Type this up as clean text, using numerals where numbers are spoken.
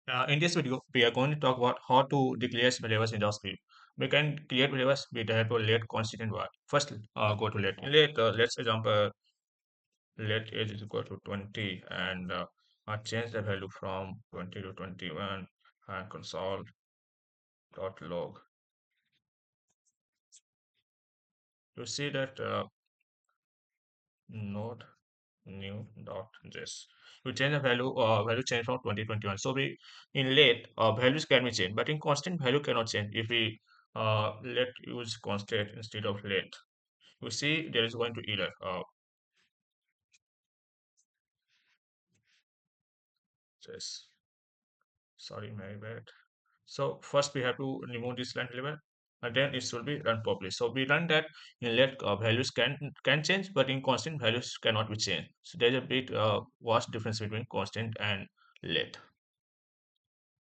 In this video, we are going to talk about how to declare variables in JavaScript. We can create variables with the help of let constant and var. First, go to let. In let, let's example, let age is equal to 20 and change the value from 20 to 21 and console.log. You see that node new dot this. You change the value change from 2021. So we in let values can be changed, but in constant value cannot change if we let use constant instead of let. You see there is going to error. This sorry my bad. So first we have to remove this line element and then it should be run properly. So we run that in let values can change, but in constant values cannot be changed. So there's a bit vast difference between constant and let.